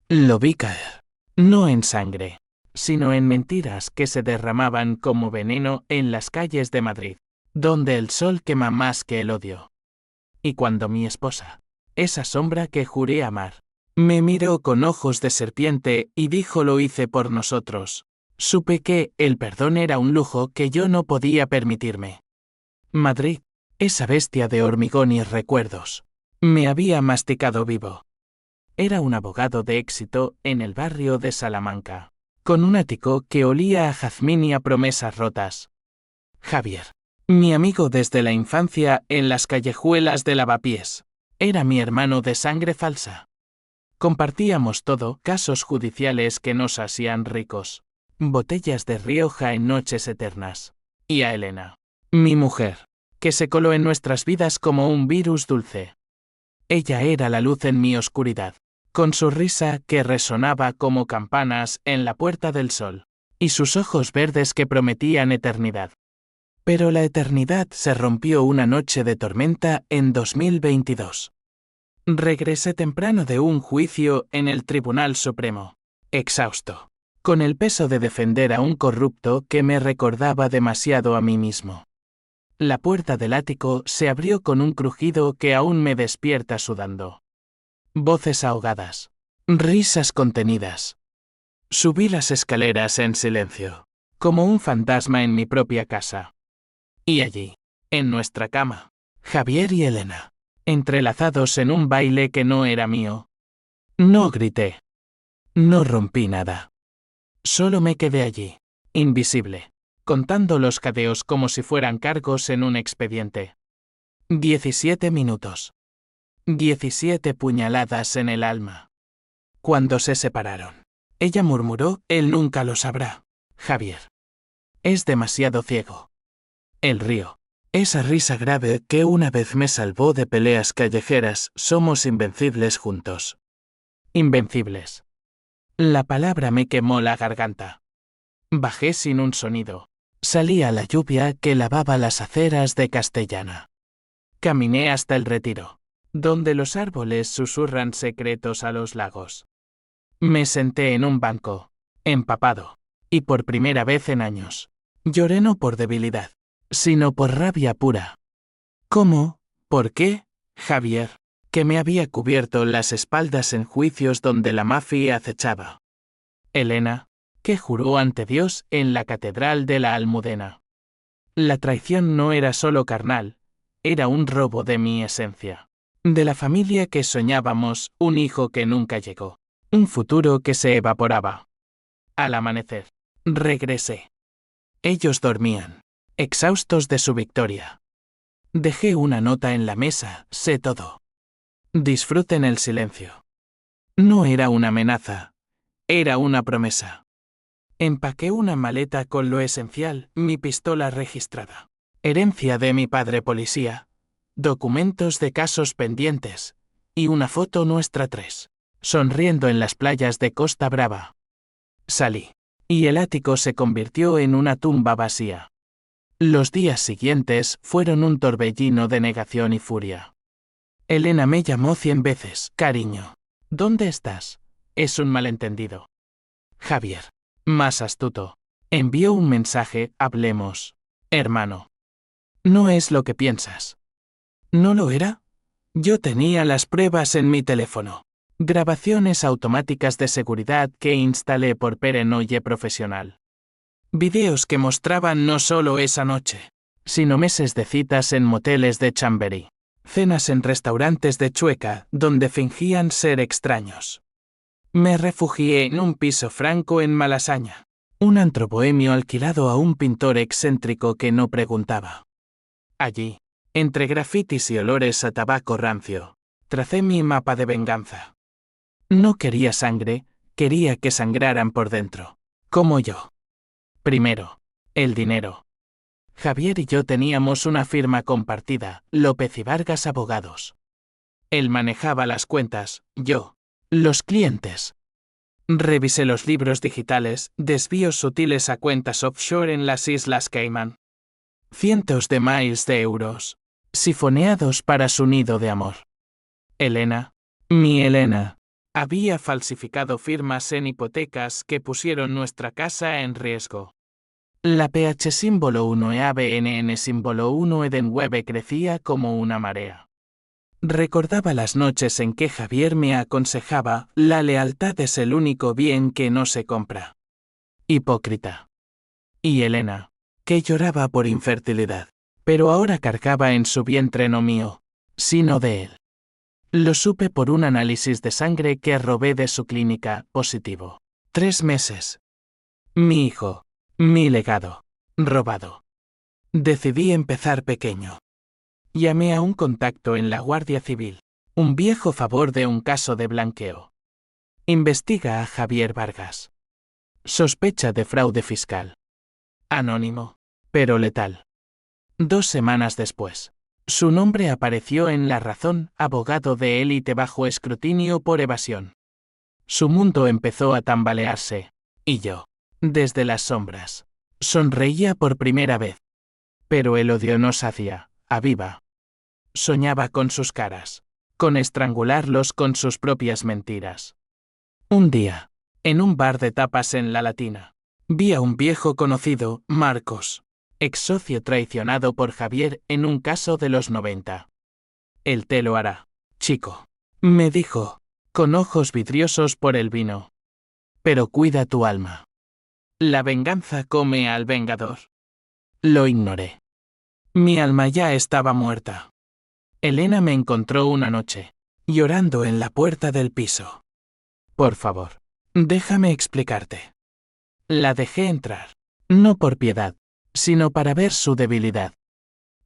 Lo vi caer. No en sangre, sino en mentiras que se derramaban como veneno en las calles de Madrid, donde el sol quema más que el odio. Y cuando mi esposa, esa sombra que juré amar, me miró con ojos de serpiente y dijo lo hice por nosotros, supe que el perdón era un lujo que yo no podía permitirme. Madrid, esa bestia de hormigón y recuerdos, me había masticado vivo. Era un abogado de éxito en el barrio de Salamanca, con un ático que olía a jazmín y a promesas rotas. Javier, mi amigo desde la infancia en las callejuelas de Lavapiés, era mi hermano de sangre falsa. Compartíamos todo, casos judiciales que nos hacían ricos, botellas de Rioja en noches eternas. Y a Elena, mi mujer, que se coló en nuestras vidas como un virus dulce. Ella era la luz en mi oscuridad, con su risa que resonaba como campanas en la Puerta del Sol, y sus ojos verdes que prometían eternidad. Pero la eternidad se rompió una noche de tormenta en 2022. Regresé temprano de un juicio en el Tribunal Supremo, exhausto, con el peso de defender a un corrupto que me recordaba demasiado a mí mismo. La puerta del ático se abrió con un crujido que aún me despierta sudando. Voces ahogadas, risas contenidas. Subí las escaleras en silencio, como un fantasma en mi propia casa. Y allí, en nuestra cama, Javier y Elena, entrelazados en un baile que no era mío. No grité. No rompí nada. Solo me quedé allí, invisible, contando los cadeos como si fueran cargos en un expediente. 17 minutos. 17 puñaladas en el alma. Cuando se separaron, ella murmuró, él nunca lo sabrá, Javier. Es demasiado ciego. El río. Esa risa grave que una vez me salvó de peleas callejeras, somos invencibles juntos. Invencibles. La palabra me quemó la garganta. Bajé sin un sonido. Salí a la lluvia que lavaba las aceras de Castellana. Caminé hasta el Retiro, donde los árboles susurran secretos a los lagos. Me senté en un banco, empapado, y por primera vez en años, lloré no por debilidad, sino por rabia pura. ¿Cómo? ¿Por qué, Javier? Que me había cubierto las espaldas en juicios donde la mafia acechaba. Elena, que juró ante Dios en la catedral de la Almudena. La traición no era solo carnal, era un robo de mi esencia. De la familia que soñábamos, un hijo que nunca llegó, un futuro que se evaporaba. Al amanecer, regresé. Ellos dormían, exhaustos de su victoria. Dejé una nota en la mesa, sé todo. Disfruten el silencio. No era una amenaza, era una promesa. Empaqué una maleta con lo esencial, mi pistola registrada, herencia de mi padre policía, documentos de casos pendientes, y una foto nuestra tres, sonriendo en las playas de Costa Brava. Salí, y el ático se convirtió en una tumba vacía. Los días siguientes fueron un torbellino de negación y furia. Elena me llamó 100 veces, cariño. ¿Dónde estás? Es un malentendido. Javier, más astuto, envió un mensaje, hablemos, hermano. No es lo que piensas. ¿No lo era? Yo tenía las pruebas en mi teléfono. Grabaciones automáticas de seguridad que instalé por perenoye profesional. Videos que mostraban no solo esa noche, sino meses de citas en moteles de Chamberí, cenas en restaurantes de Chueca donde fingían ser extraños. Me refugié en un piso franco en Malasaña, un antro bohemio alquilado a un pintor excéntrico que no preguntaba. Allí, entre grafitis y olores a tabaco rancio, tracé mi mapa de venganza. No quería sangre, quería que sangraran por dentro, como yo. Primero, el dinero. Javier y yo teníamos una firma compartida, López y Vargas Abogados. Él manejaba las cuentas, yo, los clientes. Revisé los libros digitales, desvíos sutiles a cuentas offshore en las Islas Caimán. Cientos de miles de euros, sifoneados para su nido de amor. Elena, mi Elena, Había falsificado firmas en hipotecas que pusieron nuestra casa en riesgo. La PH símbolo 1 e ABNN símbolo 1 Edenweb crecía como una marea. Recordaba las noches en que Javier me aconsejaba: la lealtad es el único bien que no se compra. Hipócrita. Y Elena, que lloraba por infertilidad, pero ahora cargaba en su vientre no mío, sino de él. Lo supe por un análisis de sangre que robé de su clínica, positivo. 3 meses. Mi hijo. Mi legado. Robado. Decidí empezar pequeño. Llamé a un contacto en la Guardia Civil. Un viejo favor de un caso de blanqueo. Investiga a Javier Vargas. Sospecha de fraude fiscal. Anónimo, pero letal. 2 semanas después, su nombre apareció en La Razón, abogado de élite bajo escrutinio por evasión. Su mundo empezó a tambalearse, y yo, desde las sombras, sonreía por primera vez. Pero el odio no sacía, aviva. Soñaba con sus caras, con estrangularlos con sus propias mentiras. Un día, en un bar de tapas en La Latina, vi a un viejo conocido, Marcos, ex socio traicionado por Javier en un caso de los 90. Él te lo hará, chico, me dijo, con ojos vidriosos por el vino. Pero cuida tu alma. La venganza come al vengador. Lo ignoré. Mi alma ya estaba muerta. Elena me encontró una noche, llorando en la puerta del piso. Por favor, déjame explicarte. La dejé entrar, no por piedad, sino para ver su debilidad.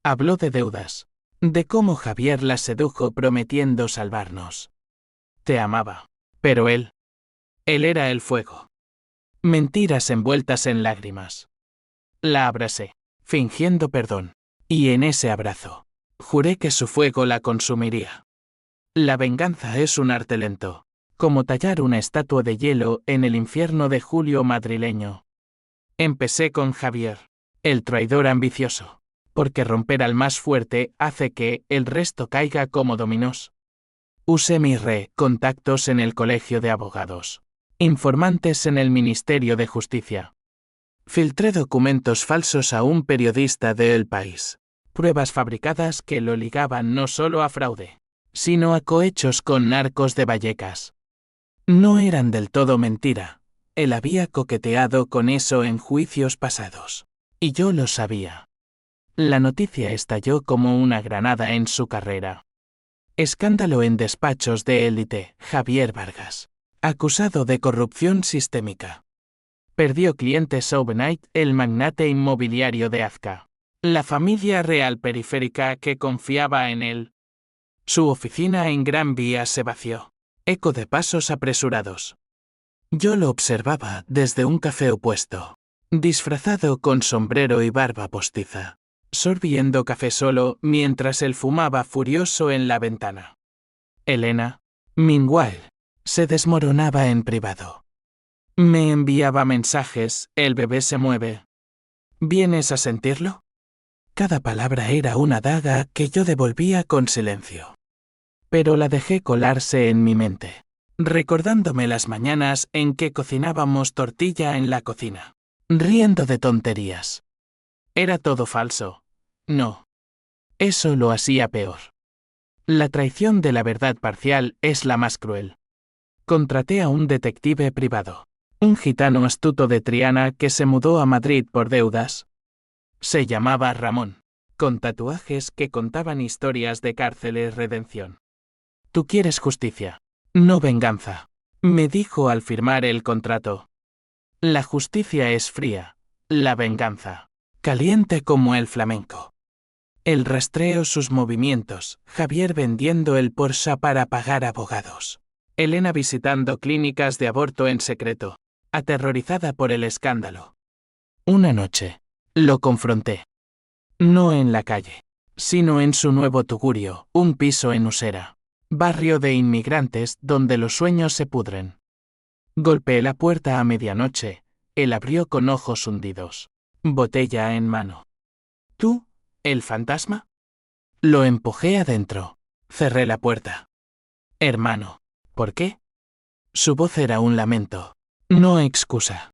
Habló de deudas, de cómo Javier la sedujo prometiendo salvarnos. Te amaba, pero él era el fuego. Mentiras envueltas en lágrimas. La abracé, fingiendo perdón, y en ese abrazo, juré que su fuego la consumiría. La venganza es un arte lento, como tallar una estatua de hielo en el infierno de Julio madrileño. Empecé con Javier, el traidor ambicioso, porque romper al más fuerte hace que el resto caiga como dominós. Usé mis contactos en el colegio de abogados, informantes en el Ministerio de Justicia. Filtré documentos falsos a un periodista de El País, pruebas fabricadas que lo ligaban no solo a fraude, sino a cohechos con narcos de Vallecas. No eran del todo mentira, él había coqueteado con eso en juicios pasados, y yo lo sabía. La noticia estalló como una granada en su carrera. Escándalo en despachos de élite, Javier Vargas, acusado de corrupción sistémica. Perdió clientes overnight el magnate inmobiliario de Azca, la familia real periférica que confiaba en él. Su oficina en Gran Vía se vació, eco de pasos apresurados. Yo lo observaba desde un café opuesto, disfrazado con sombrero y barba postiza, sorbiendo café solo mientras él fumaba furioso en la ventana. Elena, meanwhile, se desmoronaba en privado. Me enviaba mensajes: el bebé se mueve. ¿Vienes a sentirlo? Cada palabra era una daga que yo devolvía con silencio. Pero la dejé colarse en mi mente, recordándome las mañanas en que cocinábamos tortilla en la cocina, riendo de tonterías. Era todo falso. No. Eso lo hacía peor. La traición de la verdad parcial es la más cruel. Contraté a un detective privado, un gitano astuto de Triana que se mudó a Madrid por deudas. Se llamaba Ramón, con tatuajes que contaban historias de cárceles redención. Tú quieres justicia, no venganza, me dijo al firmar el contrato. La justicia es fría, la venganza, caliente como el flamenco. Él rastreó sus movimientos, Javier vendiendo el Porsche para pagar abogados. Elena visitando clínicas de aborto en secreto, aterrorizada por el escándalo. Una noche, lo confronté. No en la calle, sino en su nuevo tugurio, un piso en Usera, barrio de inmigrantes donde los sueños se pudren. Golpeé la puerta a medianoche, él abrió con ojos hundidos, botella en mano. ¿Tú, el fantasma? Lo empujé adentro, cerré la puerta. Hermano, ¿por qué? Su voz era un lamento. No excusa.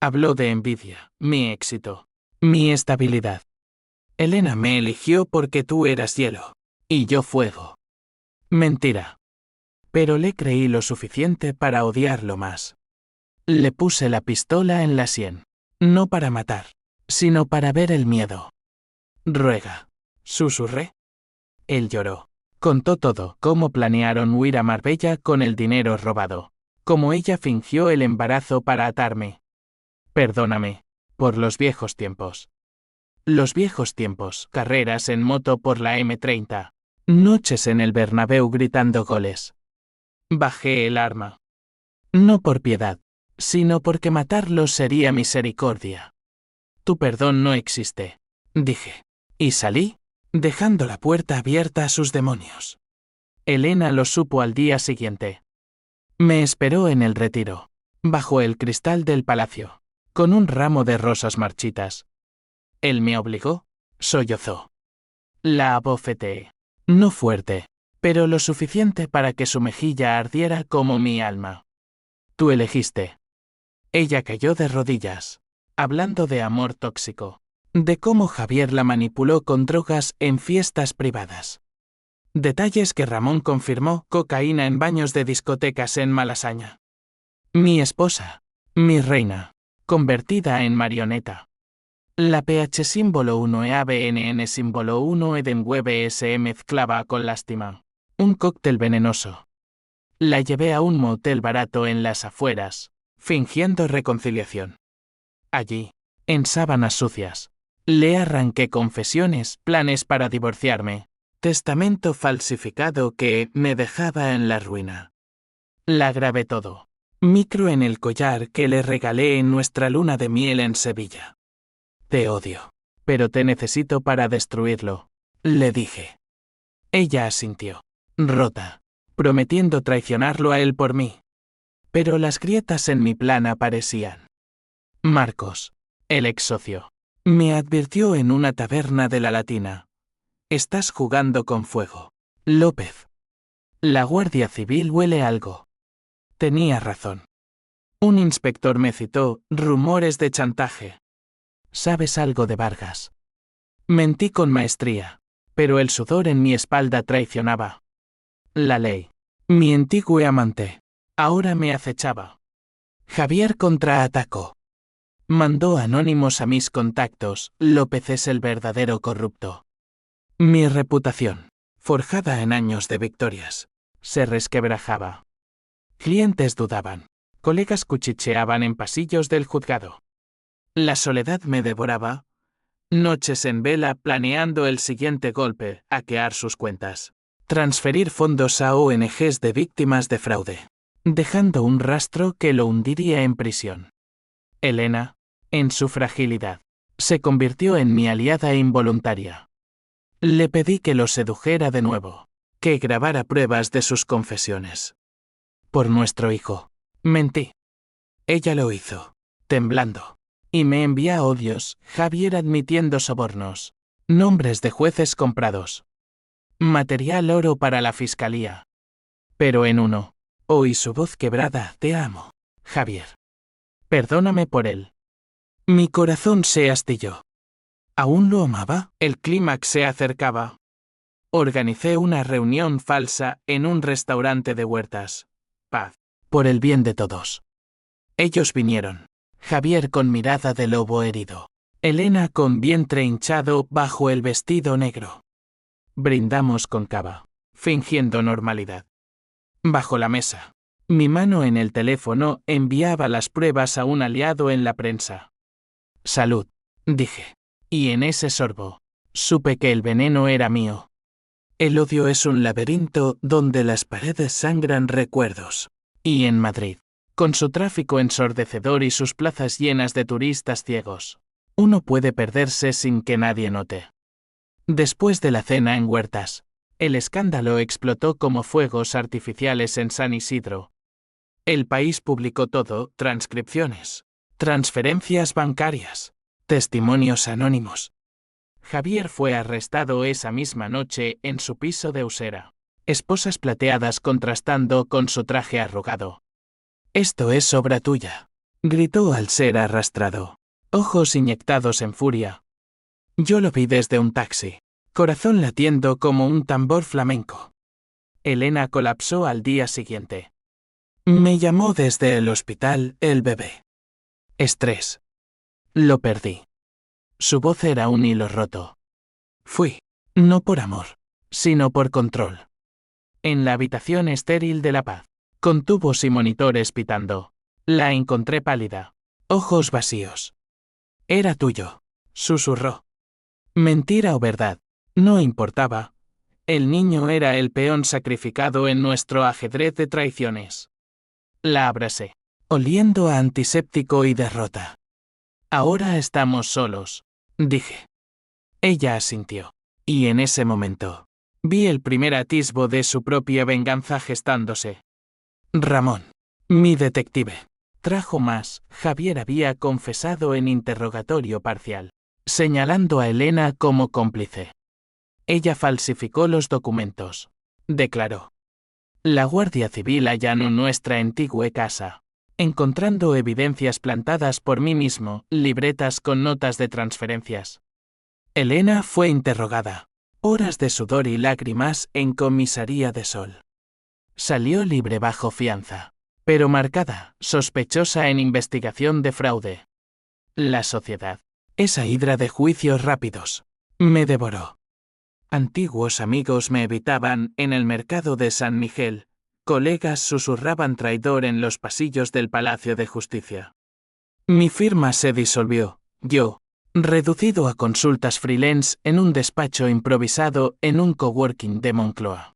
Habló de envidia, mi éxito, mi estabilidad. Elena me eligió porque tú eras hielo. Y yo fuego. Mentira. Pero le creí lo suficiente para odiarlo más. Le puse la pistola en la sien. No para matar, sino para ver el miedo. Ruega. Susurré. Él lloró. Contó todo, cómo planearon huir a Marbella con el dinero robado, cómo ella fingió el embarazo para atarme. Perdóname, por los viejos tiempos. Los viejos tiempos, carreras en moto por la M30, noches en el Bernabéu gritando goles. Bajé el arma. No por piedad, sino porque matarlos sería misericordia. Tu perdón no existe, dije. Y salí, dejando la puerta abierta a sus demonios. Elena lo supo al día siguiente. Me esperó en el retiro, bajo el cristal del palacio, con un ramo de rosas marchitas. Él me obligó, sollozó. La abofeteé. No fuerte, pero lo suficiente para que su mejilla ardiera como mi alma. Tú elegiste. Ella cayó de rodillas, hablando de amor tóxico, de cómo Javier la manipuló con drogas en fiestas privadas. Detalles que Ramón confirmó: cocaína en baños de discotecas en Malasaña. Mi esposa, mi reina, convertida en marioneta. La pH símbolo 1 e ABNN símbolo 1 Edenwebe se mezclaba con lástima. Un cóctel venenoso. La llevé a un motel barato en las afueras, fingiendo reconciliación. Allí, en sábanas sucias, le arranqué confesiones, planes para divorciarme, testamento falsificado que me dejaba en la ruina. La grabé todo. Micro en el collar que le regalé en nuestra luna de miel en Sevilla. Te odio, pero te necesito para destruirlo, le dije. Ella asintió, rota, prometiendo traicionarlo a él por mí. Pero las grietas en mi plan aparecían. Marcos, el ex socio, me advirtió en una taberna de la Latina. Estás jugando con fuego, López. La Guardia Civil huele algo. Tenía razón. Un inspector me citó, rumores de chantaje. ¿Sabes algo de Vargas? Mentí con maestría, pero el sudor en mi espalda traicionaba. La ley. Mi antiguo amante. Ahora me acechaba. Javier contraatacó. Mandó anónimos a mis contactos. López es el verdadero corrupto. Mi reputación, forjada en años de victorias, se resquebrajaba. Clientes dudaban. Colegas cuchicheaban en pasillos del juzgado. La soledad me devoraba. Noches en vela planeando el siguiente golpe, hackear sus cuentas. Transferir fondos a ONGs de víctimas de fraude, dejando un rastro que lo hundiría en prisión. Elena, en su fragilidad, se convirtió en mi aliada involuntaria. Le pedí que lo sedujera de nuevo, que grabara pruebas de sus confesiones. Por nuestro hijo. Mentí. Ella lo hizo, temblando. Y me envía audios, Javier admitiendo sobornos, nombres de jueces comprados. Material oro para la fiscalía. Pero en uno, oí su voz quebrada: te amo, Javier. Perdóname por él. Mi corazón se astilló. ¿Aún lo amaba? El clímax se acercaba. Organicé una reunión falsa en un restaurante de Huertas. Paz. Por el bien de todos. Ellos vinieron. Javier con mirada de lobo herido. Elena con vientre hinchado bajo el vestido negro. Brindamos con cava, fingiendo normalidad. Bajo la mesa. Mi mano en el teléfono enviaba las pruebas a un aliado en la prensa. Salud, dije. Y en ese sorbo, supe que el veneno era mío. El odio es un laberinto donde las paredes sangran recuerdos. Y en Madrid, con su tráfico ensordecedor y sus plazas llenas de turistas ciegos, uno puede perderse sin que nadie note. Después de la cena en Huertas, el escándalo explotó como fuegos artificiales en San Isidro. El País publicó todo: transcripciones, transferencias bancarias, testimonios anónimos. Javier fue arrestado esa misma noche en su piso de Usera, esposas plateadas contrastando con su traje arrugado. Esto es obra tuya, gritó al ser arrastrado, ojos inyectados en furia. Yo lo vi desde un taxi, corazón latiendo como un tambor flamenco. Elena colapsó al día siguiente. Me llamó desde el hospital el bebé. Estrés. Lo perdí. Su voz era un hilo roto. Fui, no por amor, sino por control. En la habitación estéril de La Paz, con tubos y monitores pitando, la encontré pálida, ojos vacíos. Era tuyo, susurró. Mentira o verdad, no importaba. El niño era el peón sacrificado en nuestro ajedrez de traiciones. La abracé, oliendo a antiséptico y derrota. Ahora estamos solos, dije. Ella asintió, y en ese momento, vi el primer atisbo de su propia venganza gestándose. Ramón, mi detective, trajo más. Javier había confesado en interrogatorio parcial, señalando a Elena como cómplice. Ella falsificó los documentos, declaró. La Guardia Civil allanó nuestra antigua casa, encontrando evidencias plantadas por mí mismo, libretas con notas de transferencias. Elena fue interrogada. Horas de sudor y lágrimas en comisaría de Sol. Salió libre bajo fianza, pero marcada, sospechosa en investigación de fraude. La sociedad, esa hidra de juicios rápidos, me devoró. Antiguos amigos me evitaban en el mercado de San Miguel, colegas susurraban traidor en los pasillos del Palacio de Justicia. Mi firma se disolvió, yo, reducido a consultas freelance en un despacho improvisado en un coworking de Moncloa.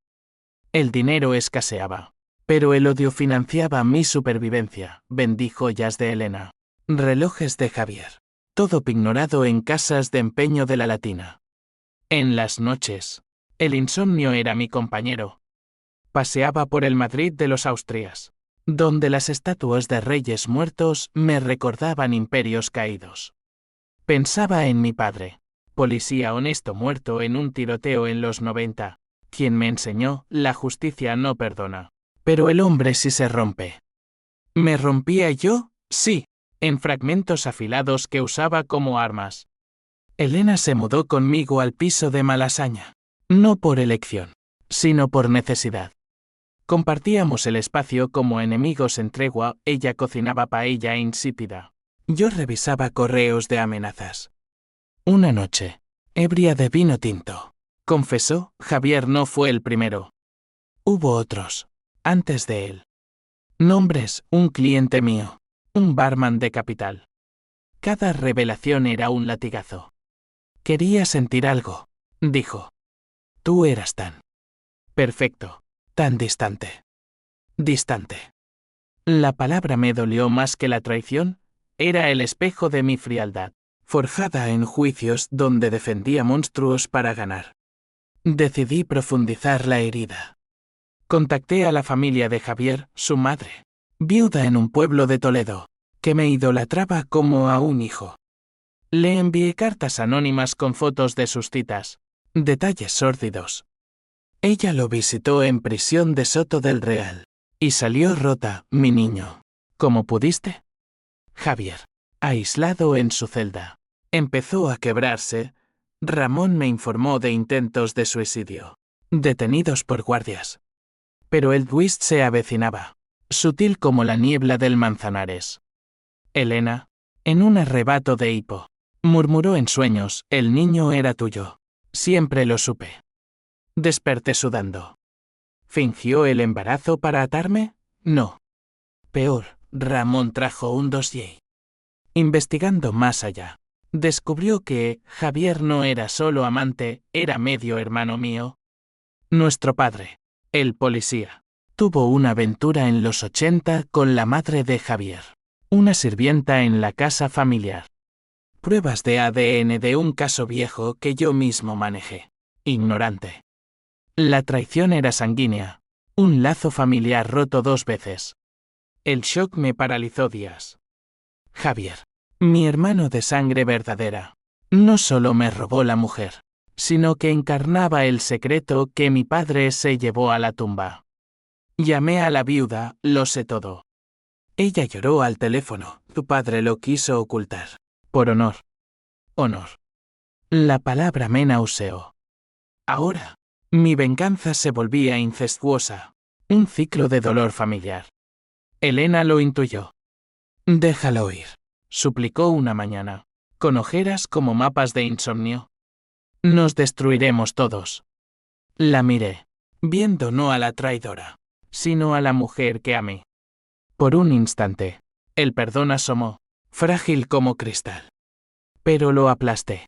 El dinero escaseaba, pero el odio financiaba mi supervivencia. Vendí joyas de Elena, relojes de Javier, todo pignorado en casas de empeño de la Latina. En las noches, el insomnio era mi compañero. Paseaba por el Madrid de los Austrias, donde las estatuas de reyes muertos me recordaban imperios caídos. Pensaba en mi padre, policía honesto muerto en un tiroteo en los 90, quien me enseñó, la justicia no perdona, pero el hombre sí se rompe. ¿Me rompía yo? Sí, en fragmentos afilados que usaba como armas. Elena se mudó conmigo al piso de Malasaña, no por elección, sino por necesidad. Compartíamos el espacio como enemigos en tregua, ella cocinaba paella insípida. Yo revisaba correos de amenazas. Una noche, ebria de vino tinto, confesó, Javier no fue el primero. Hubo otros, antes de él. Nombres, un cliente mío, un barman de capital. Cada revelación era un latigazo. Quería sentir algo, dijo. Tú eras tan perfecto, tan distante. Distante. La palabra me dolió más que la traición, era el espejo de mi frialdad, forjada en juicios donde defendía monstruos para ganar. Decidí profundizar la herida. Contacté a la familia de Javier, su madre, viuda en un pueblo de Toledo, que me idolatraba como a un hijo. Le envié cartas anónimas con fotos de sus citas, detalles sórdidos. Ella lo visitó en prisión de Soto del Real, y salió rota, mi niño. ¿Cómo pudiste? Javier, aislado en su celda, empezó a quebrarse. Ramón me informó de intentos de suicidio, detenidos por guardias. Pero el twist se avecinaba, sutil como la niebla del Manzanares. Elena, en un arrebato de hipo, murmuró en sueños, el niño era tuyo. Siempre lo supe. Desperté sudando. ¿Fingió el embarazo para atarme? No. Peor, Ramón trajo un dossier. Investigando más allá, descubrió que Javier no era solo amante, era medio hermano mío. Nuestro padre, el policía, tuvo una aventura en los 80 con la madre de Javier, una sirvienta en la casa familiar. Pruebas de ADN de un caso viejo que yo mismo manejé. Ignorante. La traición era sanguínea, un lazo familiar roto 2 veces. El shock me paralizó días. Javier, mi hermano de sangre verdadera, no solo me robó la mujer, sino que encarnaba el secreto que mi padre se llevó a la tumba. Llamé a la viuda, lo sé todo. Ella lloró al teléfono. Tu padre lo quiso ocultar. Por honor. Honor. La palabra me nauseó. Ahora, mi venganza se volvía incestuosa. Un ciclo de dolor familiar. Elena lo intuyó. Déjalo ir, suplicó una mañana, con ojeras como mapas de insomnio. Nos destruiremos todos. La miré, viendo no a la traidora, sino a la mujer que amé. Por un instante, el perdón asomó, frágil como cristal. Pero lo aplasté.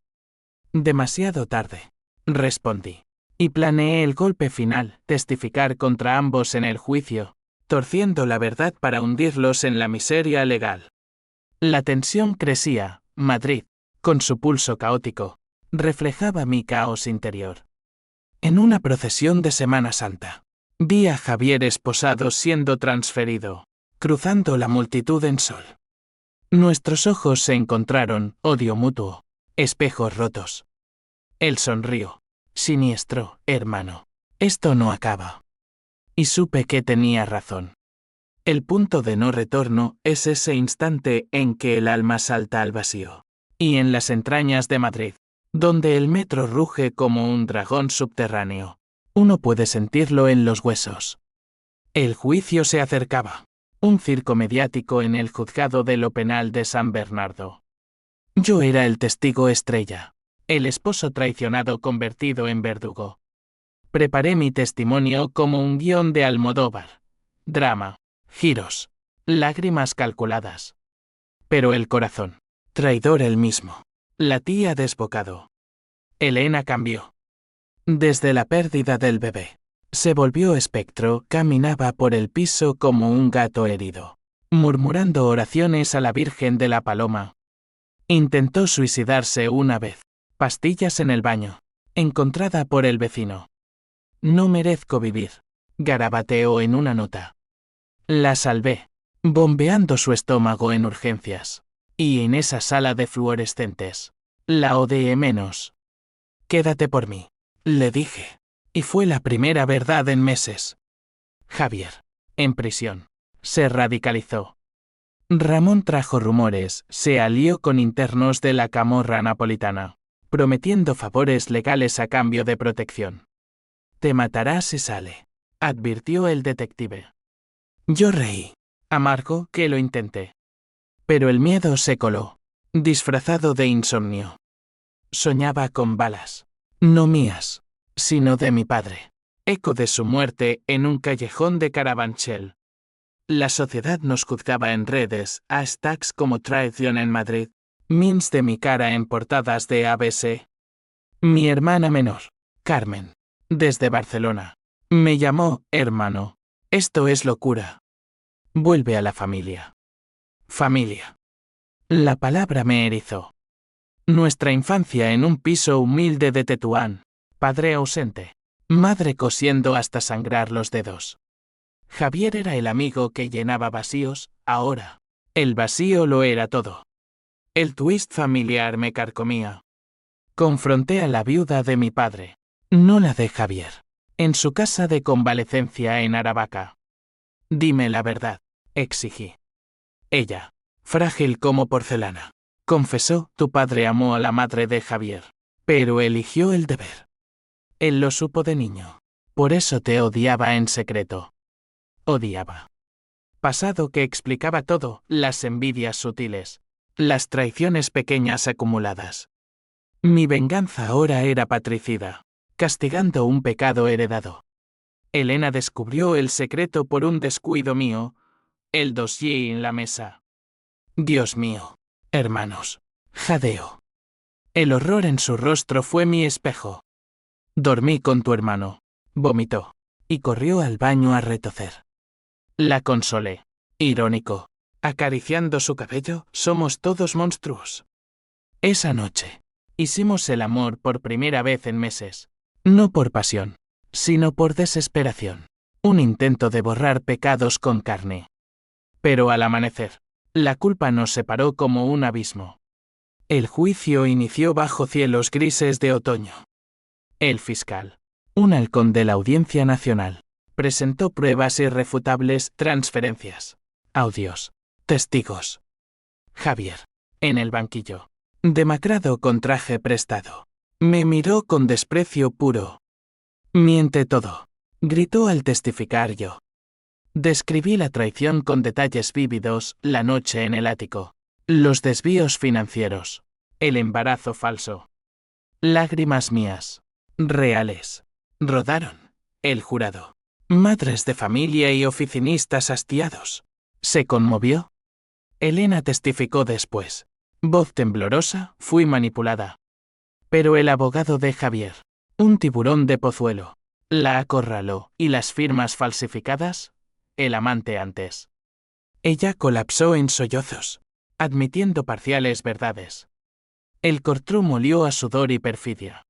Demasiado tarde, respondí, y planeé el golpe final, testificar contra ambos en el juicio, torciendo la verdad para hundirlos en la miseria legal. La tensión crecía. Madrid, con su pulso caótico, reflejaba mi caos interior. En una procesión de Semana Santa, vi a Javier esposado siendo transferido, cruzando la multitud en sol. Nuestros ojos se encontraron, odio mutuo, espejos rotos. Él sonrió. Siniestro, hermano. Esto no acaba. Y supe que tenía razón. El punto de no retorno es ese instante en que el alma salta al vacío. Y en las entrañas de Madrid, donde el metro ruge como un dragón subterráneo, uno puede sentirlo en los huesos. El juicio se acercaba. Un circo mediático en el juzgado de lo penal de San Bernardo. Yo era el testigo estrella, el esposo traicionado convertido en verdugo. Preparé mi testimonio como un guión de Almodóvar. Drama, giros, lágrimas calculadas. Pero el corazón, traidor el mismo, latía desbocado. Elena cambió. Desde la pérdida del bebé, se volvió espectro, caminaba por el piso como un gato herido, murmurando oraciones a la Virgen de la Paloma. Intentó suicidarse una vez, pastillas en el baño, encontrada por el vecino. No merezco vivir, garabateó en una nota. La salvé, bombeando su estómago en urgencias. Y en esa sala de fluorescentes, la odié menos. Quédate por mí, le dije. Y fue la primera verdad en meses. Javier, en prisión, se radicalizó. Ramón trajo rumores, se alió con internos de la camorra napolitana, prometiendo favores legales a cambio de protección. Te matará si sale, advirtió el detective. Yo reí, amargo que lo intenté. Pero el miedo se coló, disfrazado de insomnio. Soñaba con balas, no mías, sino de mi padre. Eco de su muerte en un callejón de Carabanchel. La sociedad nos juzgaba en redes, hashtags como traición en Madrid, memes de mi cara en portadas de ABC. Mi hermana menor, Carmen, desde Barcelona, me llamó hermano. Esto es locura. Vuelve a la familia. Familia. La palabra me erizó. Nuestra infancia en un piso humilde de Tetuán, padre ausente, madre cosiendo hasta sangrar los dedos. Javier era el amigo que llenaba vacíos, ahora, el vacío lo era todo. El twist familiar me carcomía. Confronté a la viuda de mi padre, no la de Javier, en su casa de convalecencia en Aravaca. Dime la verdad, exigí. Ella, frágil como porcelana, confesó, tu padre amó a la madre de Javier, pero eligió el deber. Él lo supo de niño, por eso te odiaba en secreto. Odiaba. Pasado que explicaba todo, las envidias sutiles, las traiciones pequeñas acumuladas. Mi venganza ahora era patricida, castigando un pecado heredado. Elena descubrió el secreto por un descuido mío, el dossier en la mesa. Dios mío, hermanos, jadeó. El horror en su rostro fue mi espejo. Dormí con tu hermano, vomitó, y corrió al baño a retocer. La consolé, irónico, acariciando su cabello, somos todos monstruos. Esa noche, hicimos el amor por primera vez en meses, no por pasión, sino por desesperación, un intento de borrar pecados con carne. Pero al amanecer, la culpa nos separó como un abismo. El juicio inició bajo cielos grises de otoño. El fiscal, un halcón de la Audiencia Nacional, presentó pruebas irrefutables, transferencias, audios, Testigos. Javier. En el banquillo. Demacrado con traje prestado. Me miró con desprecio puro. Miente todo. Gritó al testificar yo. Describí la traición con detalles vívidos, la noche en el ático. Los desvíos financieros. El embarazo falso. Lágrimas mías. Reales. Rodaron. El jurado. Madres de familia y oficinistas hastiados. ¿Se conmovió? Elena testificó después. Voz temblorosa, fui manipulada. Pero el abogado de Javier, un tiburón de Pozuelo, la acorraló, y las firmas falsificadas, el amante antes. Ella colapsó en sollozos, admitiendo parciales verdades. El courtroom olió a sudor y perfidia.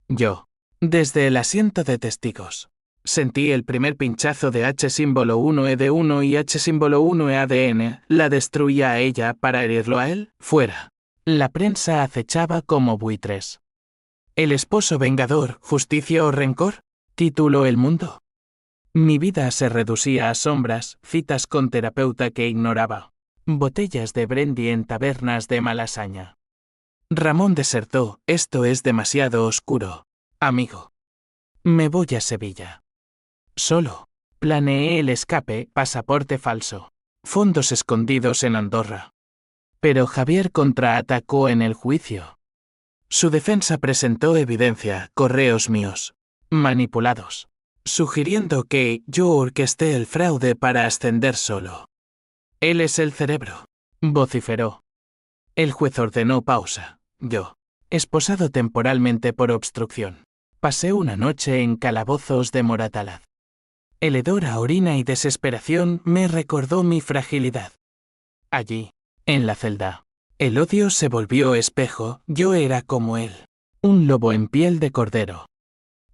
Yo, desde el asiento de testigos, sentí el primer pinchazo de H símbolo 1E1 y H símbolo 1EADN, la destruía a ella para herirlo a él, fuera. La prensa acechaba como buitres. ¿El esposo vengador, justicia o rencor? Tituló El Mundo. Mi vida se reducía a sombras, citas con terapeuta que ignoraba, botellas de brandy en tabernas de Malasaña. Ramón desertó, esto es demasiado oscuro, amigo. Me voy a Sevilla. Solo. Planeé el escape, pasaporte falso. Fondos escondidos en Andorra. Pero Javier contraatacó en el juicio. Su defensa presentó evidencia, correos míos, manipulados, sugiriendo que yo orquesté el fraude para ascender solo. Él es el cerebro, vociferó. El juez ordenó pausa. Yo, esposado temporalmente por obstrucción, pasé una noche en calabozos de Moratalaz. El hedor a orina y desesperación me recordó mi fragilidad. Allí, en la celda, el odio se volvió espejo, yo era como él, un lobo en piel de cordero.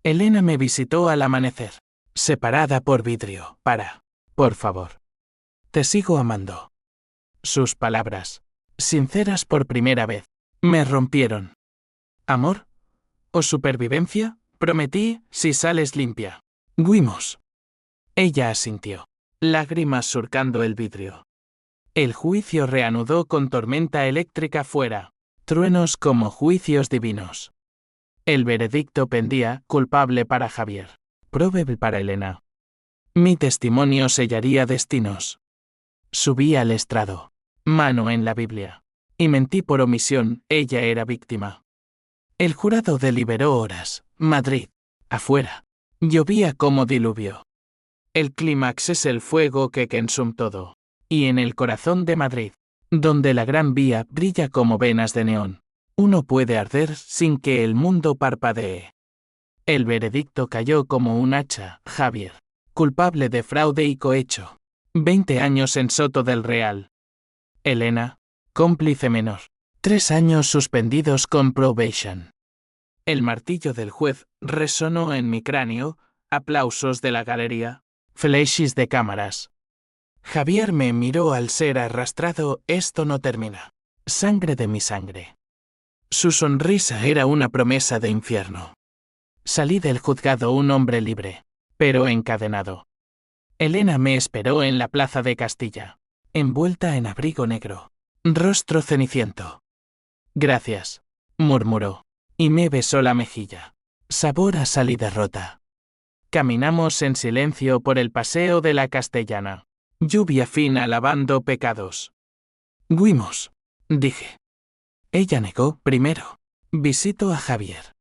Elena me visitó al amanecer, separada por vidrio, por favor. Te sigo amando. Sus palabras, sinceras por primera vez, me rompieron. ¿Amor? ¿O supervivencia? Prometí, si sales limpia. Guimos. Ella asintió, lágrimas surcando el vidrio. El juicio reanudó con tormenta eléctrica fuera, truenos como juicios divinos. El veredicto pendía, culpable para Javier, probable para Elena. Mi testimonio sellaría destinos. Subí al estrado, mano en la Biblia, y mentí por omisión, ella era víctima. El jurado deliberó horas, Madrid, afuera, llovía como diluvio. El clímax es el fuego que consume todo. Y en el corazón de Madrid, donde la Gran Vía brilla como venas de neón, uno puede arder sin que el mundo parpadee. El veredicto cayó como un hacha, Javier, culpable de fraude y cohecho. 20 años en Soto del Real. Elena, cómplice menor. 3 años suspendidos con probation. El martillo del juez resonó en mi cráneo, aplausos de la galería, flashes de cámaras. Javier me miró al ser arrastrado, esto no termina. Sangre de mi sangre. Su sonrisa era una promesa de infierno. Salí del juzgado un hombre libre, pero encadenado. Elena me esperó en la plaza de Castilla, envuelta en abrigo negro, rostro ceniciento. Gracias, murmuró, y me besó la mejilla. Sabor a salida rota. Caminamos en silencio por el paseo de la Castellana. Lluvia fina lavando pecados. Guimos, dije. Ella negó primero. Visito a Javier.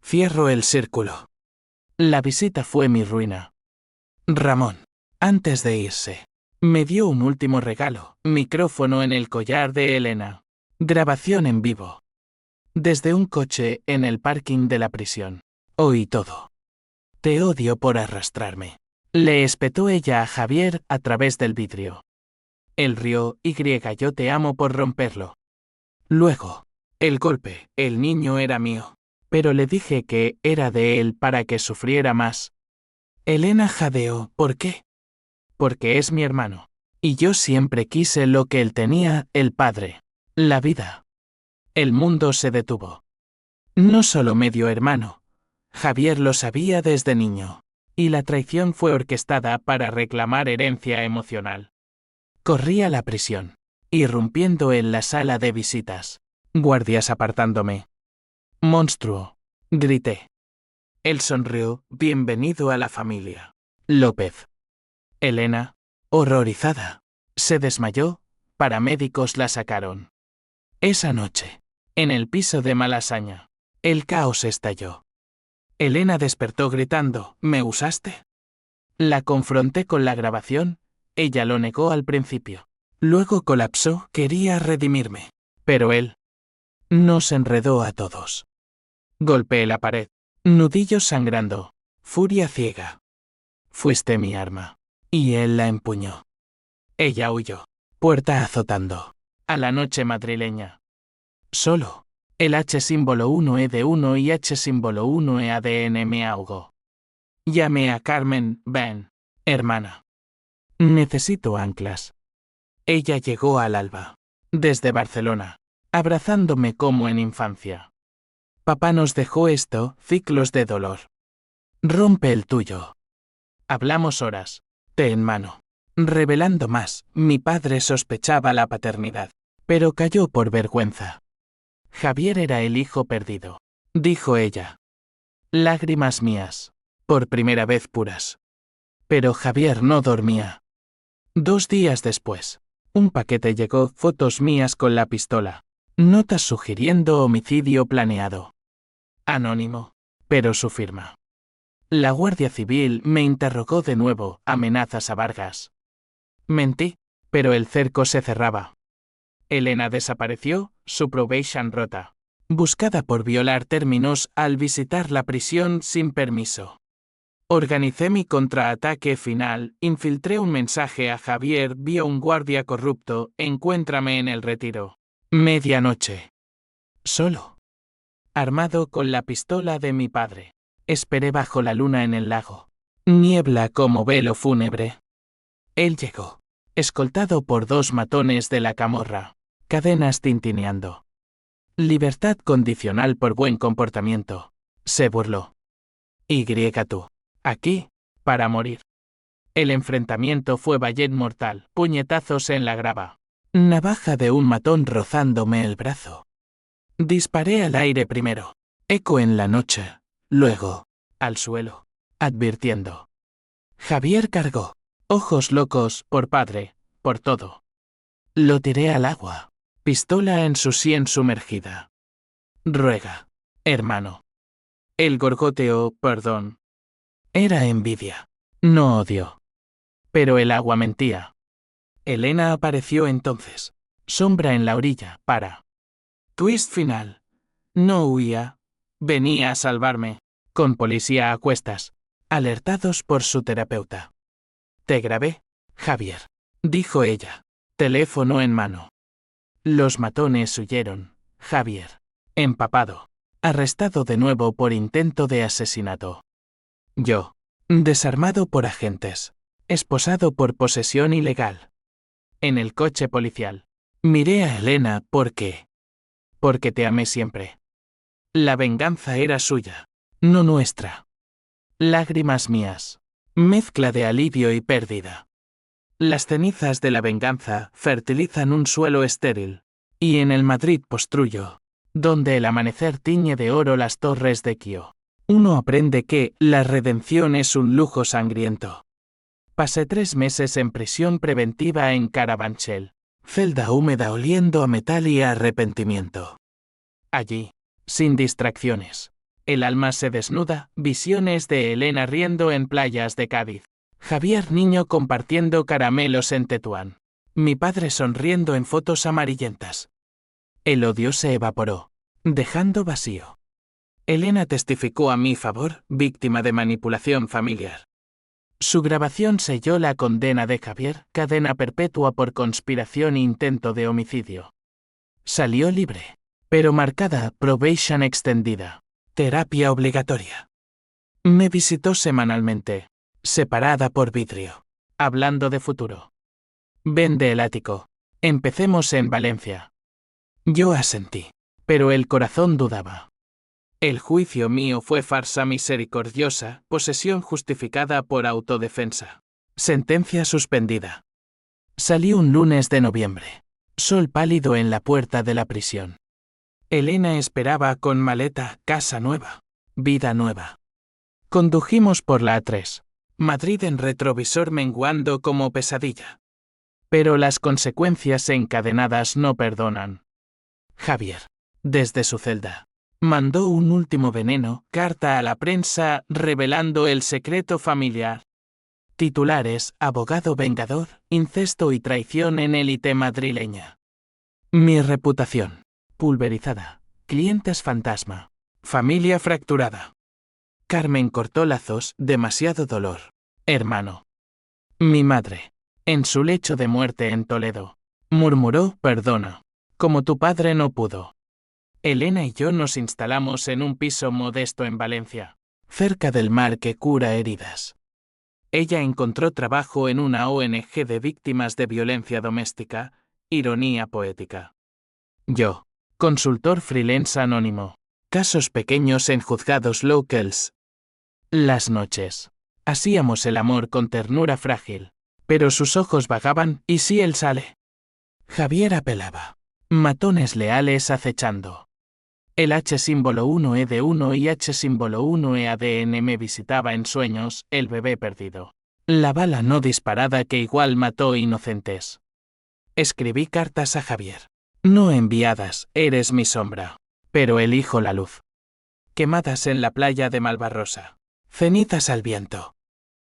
Cierro el círculo. La visita fue mi ruina. Ramón, antes de irse, me dio un último regalo, micrófono en el collar de Elena. Grabación en vivo. Desde un coche en el parking de la prisión. Oí todo. Te odio por arrastrarme. Le espetó ella a Javier a través del vidrio. Él rió, yo te amo por romperlo. Luego, el golpe, el niño era mío. Pero le dije que era de él para que sufriera más. Elena jadeó, ¿por qué? Porque es mi hermano. Y yo siempre quise lo que él tenía, el padre. La vida. El mundo se detuvo. No solo medio hermano. Javier lo sabía desde niño. Y la traición fue orquestada para reclamar herencia emocional. Corrí a la prisión, irrumpiendo en la sala de visitas. Guardias apartándome. Monstruo, grité. Él sonrió, bienvenido a la familia. López. Elena, horrorizada, se desmayó, paramédicos la sacaron. Esa noche, en el piso de Malasaña, el caos estalló. Elena despertó gritando, ¿me usaste? La confronté con la grabación, ella lo negó al principio. Luego colapsó, quería redimirme. Pero él nos enredó a todos. Golpeé la pared, nudillos sangrando, furia ciega. Fuiste mi arma. Y él la empuñó. Ella huyó, puerta azotando, a la noche madrileña. Solo, el H símbolo 1E de 1 y H símbolo 1E ADN me ahogó. Llamé a Carmen, ven, hermana. Necesito anclas. Ella llegó al alba, desde Barcelona, abrazándome como en infancia. Papá nos dejó esto, ciclos de dolor. Rompe el tuyo. Hablamos horas, té en mano. Revelando más, mi padre sospechaba la paternidad, pero cayó por vergüenza. Javier era el hijo perdido, dijo ella. Lágrimas mías, por primera vez puras. Pero Javier no dormía. 2 días después, un paquete llegó, fotos mías con la pistola, notas sugiriendo homicidio planeado. Anónimo, pero su firma. La Guardia Civil me interrogó de nuevo, amenazas a Vargas. Mentí, pero el cerco se cerraba. Elena desapareció, su probation rota, buscada por violar términos al visitar la prisión sin permiso. Organicé mi contraataque final, infiltré un mensaje a Javier vía un guardia corrupto, encuéntrame en el retiro. Medianoche. Solo. Armado con la pistola de mi padre. Esperé bajo la luna en el lago. Niebla como velo fúnebre. Él llegó, escoltado por 2 matones de la camorra, cadenas tintineando. Libertad condicional por buen comportamiento. Se burló. Tú. Aquí, para morir. El enfrentamiento fue bayet mortal, puñetazos en la grava. Navaja de un matón rozándome el brazo. Disparé al aire primero. Eco en la noche. Luego, al suelo, advirtiendo. Javier cargó. Ojos locos, por padre, por todo. Lo tiré al agua. Pistola en su sien sumergida. Ruega, hermano. El gorgoteo, perdón. Era envidia. No odio. Pero el agua mentía. Elena apareció entonces. Sombra en la orilla, para. Twist final. No huía. Venía a salvarme. Con policía a cuestas. Alertados por su terapeuta. Te grabé, Javier, dijo ella. Teléfono en mano. Los matones huyeron, Javier. Empapado. Arrestado de nuevo por intento de asesinato. Yo. Desarmado por agentes. Esposado por posesión ilegal. En el coche policial. Miré a Elena, ¿por qué? Porque te amé siempre. La venganza era suya, no nuestra. Lágrimas mías. Mezcla de alivio y pérdida. Las cenizas de la venganza fertilizan un suelo estéril. Y en el Madrid postrullo, donde el amanecer tiñe de oro las torres de Kio, uno aprende que la redención es un lujo sangriento. Pasé 3 meses en prisión preventiva en Carabanchel, celda húmeda oliendo a metal y a arrepentimiento. Allí, sin distracciones, el alma se desnuda, visiones de Elena riendo en playas de Cádiz, Javier niño compartiendo caramelos en Tetuán, mi padre sonriendo en fotos amarillentas. El odio se evaporó, dejando vacío. Elena testificó a mi favor, víctima de manipulación familiar. Su grabación selló la condena de Javier, cadena perpetua por conspiración e intento de homicidio. Salió libre, pero marcada, probation extendida, terapia obligatoria. Me visitó semanalmente, separada por vidrio, hablando de futuro. Vende el ático. Empecemos en Valencia. Yo asentí, pero el corazón dudaba. El juicio mío fue farsa misericordiosa, posesión justificada por autodefensa. Sentencia suspendida. Salí un lunes de noviembre. Sol pálido en la puerta de la prisión. Elena esperaba con maleta, casa nueva, vida nueva. Condujimos por la A3. Madrid en retrovisor menguando como pesadilla. Pero las consecuencias encadenadas no perdonan. Javier, desde su celda, mandó un último veneno, carta a la prensa revelando el secreto familiar. Titulares: abogado vengador, incesto y traición en élite madrileña. Mi reputación, pulverizada. Clientes fantasma. Familia fracturada. Carmen cortó lazos, demasiado dolor. Hermano. Mi madre, en su lecho de muerte en Toledo, murmuró: perdona, como tu padre no pudo. Elena y yo nos instalamos en un piso modesto en Valencia, cerca del mar que cura heridas. Ella encontró trabajo en una ONG de víctimas de violencia doméstica, ironía poética. Yo, consultor freelance anónimo, casos pequeños en juzgados locals. Las noches. Hacíamos el amor con ternura frágil, pero sus ojos vagaban: ¿y si él sale? Javier apelaba. Matones leales acechando. El H símbolo 1E1 y H símbolo 1EADN me visitaba en sueños, el bebé perdido. La bala no disparada que igual mató inocentes. Escribí cartas a Javier. No enviadas, eres mi sombra. Pero elijo la luz. Quemadas en la playa de Malvarrosa. Cenizas al viento.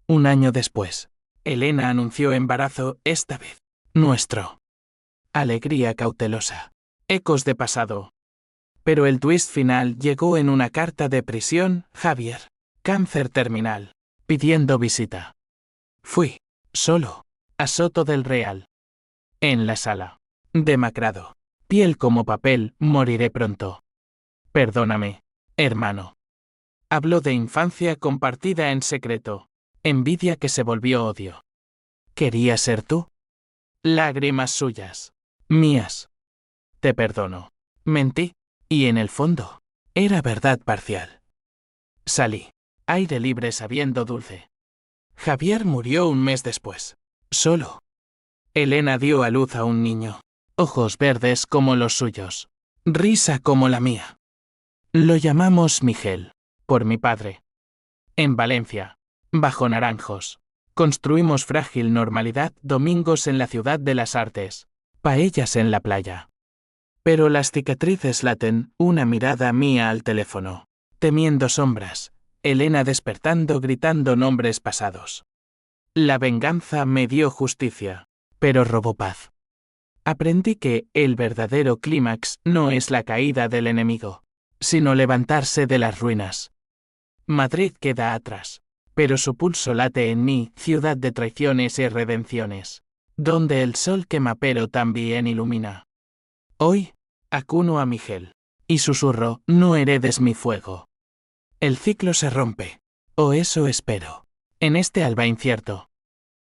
Un año después, Elena anunció embarazo, esta vez nuestro. Alegría cautelosa. Ecos de pasado. Pero el twist final llegó en una carta de prisión: Javier, cáncer terminal, pidiendo visita. Fui, solo, a Soto del Real. En la sala. Demacrado. Piel como papel, moriré pronto. Perdóname, hermano. Habló de infancia compartida en secreto. Envidia que se volvió odio. ¿Quería ser tú? Lágrimas suyas. Mías. Te perdono. Mentí. Y en el fondo, era verdad parcial. Salí. Aire libre sabiendo dulce. Javier murió un mes después. Solo. Elena dio a luz a un niño. Ojos verdes como los suyos. Risa como la mía. Lo llamamos Miguel, por mi padre. En Valencia, bajo naranjos, construimos frágil normalidad, domingos en la ciudad de las artes, paellas en la playa. Pero las cicatrices laten, una mirada mía al teléfono, temiendo sombras, Elena despertando gritando nombres pasados. La venganza me dio justicia, pero robó paz. Aprendí que el verdadero clímax no es la caída del enemigo, sino levantarse de las ruinas. Madrid queda atrás, pero su pulso late en mí, ciudad de traiciones y redenciones, donde el sol quema pero también ilumina. Hoy, acuno a Miguel, y susurro: no heredes mi fuego. El ciclo se rompe, o eso espero, en este alba incierto.